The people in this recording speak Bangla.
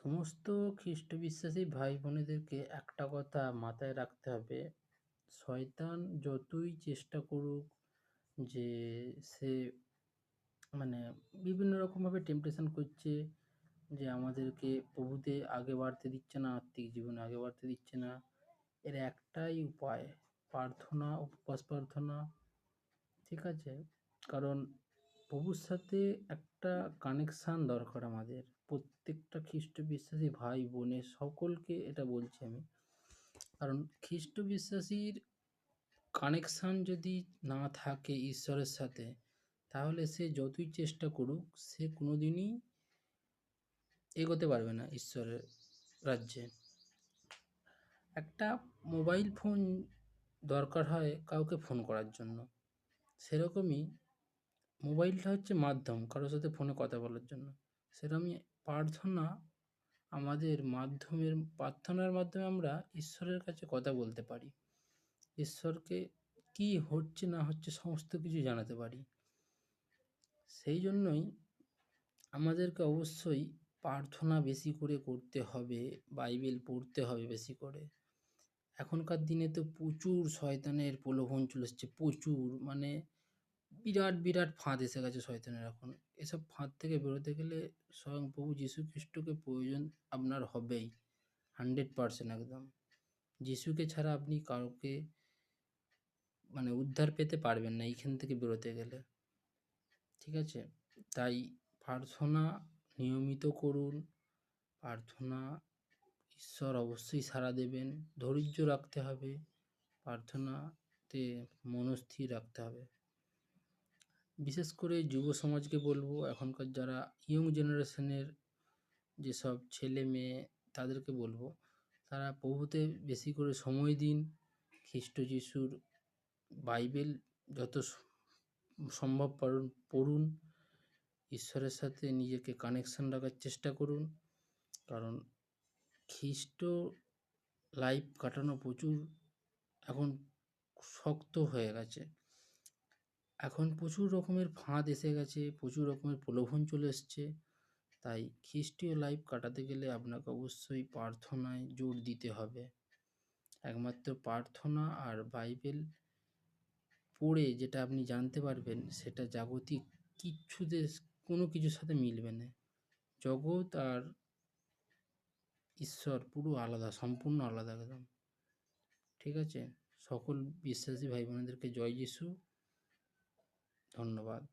সমস্ত খ্রিস্ট বিশ্বাসী ভাই বোনেদেরকে একটা কথা মাথায় রাখতে হবে, শয়তান যতই চেষ্টা করুক যে সে মানে বিভিন্ন রকমভাবে টেম্পটেশন করছে যে আমাদেরকে প্রভুতে আগে বাড়তে দিচ্ছে না, আত্মিক জীবনে আগে বাড়তে দিচ্ছে না। এর একটাই উপায়, প্রার্থনা, উপবাস প্রার্থনা। ঠিক আছে? কারণ প্রভুর সাথে একটা কানেকশান দরকার আমাদের। প্রত্যেকটা খ্রিস্ট বিশ্বাসী ভাই বোনের সকলকে এটা বলছি আমি। কারণ খ্রিস্ট বিশ্বাসীর কানেকশান যদি না থাকে ঈশ্বরের সাথে, তাহলে সে যতই চেষ্টা করুক সে কোনোদিনই এগোতে পারবে না ঈশ্বরের রাজ্যে। একটা মোবাইল ফোন দরকার হয় কাউকে ফোন করার জন্য। সেরকমই মোবাইলটা হচ্ছে মাধ্যম কারোর সাথে ফোনে কথা বলার জন্য। সেরকমই প্রার্থনা আমাদের মাধ্যমের, প্রার্থনার মাধ্যমে আমরা ঈশ্বরের কাছে কথা বলতে পারি। ঈশ্বরকে কি হচ্ছে না হচ্ছে সমস্ত কিছু জানাতে পারি। সেই জন্যই আমাদেরকে অবশ্যই প্রার্থনা বেশি করে করতে হবে, বাইবেল পড়তে হবে বেশি করে। এখনকার দিনে তো প্রচুর শয়তানের প্রলোভন চলে এসছে, প্রচুর মানে বিরাট বিরাট ফাঁদ এসে গেছে শয়তানের এখন। এসব ফাঁদ থেকে বেরোতে গেলে স্বয়ং প্রভু যীশু খ্রিস্টকে প্রয়োজন আপনার হবেই, 100% একদম। যিশুকে ছাড়া আপনি কাউকে উদ্ধার পেতে পারবেন না এইখান থেকে বেরোতে গেলে। ঠিক আছে? তাই প্রার্থনা নিয়মিত করুন। প্রার্থনা ঈশ্বর অবশ্যই সাড়া দেবেন। ধৈর্য রাখতে হবে। প্রার্থনাতে মনস্থির রাখতে হবে। বিশেষ করে যুব সমাজকে বলবো, এখনকার যারা ইয়ং জেনারেশনের যেসব ছেলে মেয়ে তাদেরকে বলবো, তারা প্রভুতে বেশি করে সময় দিন। খ্রিস্ট যিশুর বাইবেল যত সম্ভব পড়ুন। ঈশ্বরের সাথে নিজেকে কানেকশান রাখার চেষ্টা করুন। কারণ খ্রিস্ট লাইফ কাটানো প্রচুর এখন শক্ত হয়ে গেছে। এখন প্রচুর রকমের ফাঁদ এসে গেছে, প্রচুর রকমের প্রলোভন চলে এসছে। তাই খ্রিস্টীয় লাইফ কাটাতে গেলে আপনাকে অবশ্যই প্রার্থনায় জোর দিতে হবে। একমাত্র প্রার্থনা আর বাইবেল পড়ে যেটা আপনি জানতে পারবেন সেটা জাগতিক কিচ্ছুতে কোনো কিছুর সাথে মিলবে না। জগৎ আর ঈশ্বর পুরো আলাদা, সম্পূর্ণ আলাদা একদম। ঠিক আছে? সকল বিশ্বাসী ভাই বোনেদেরকে জয় যিশু। ধন্যবাদ।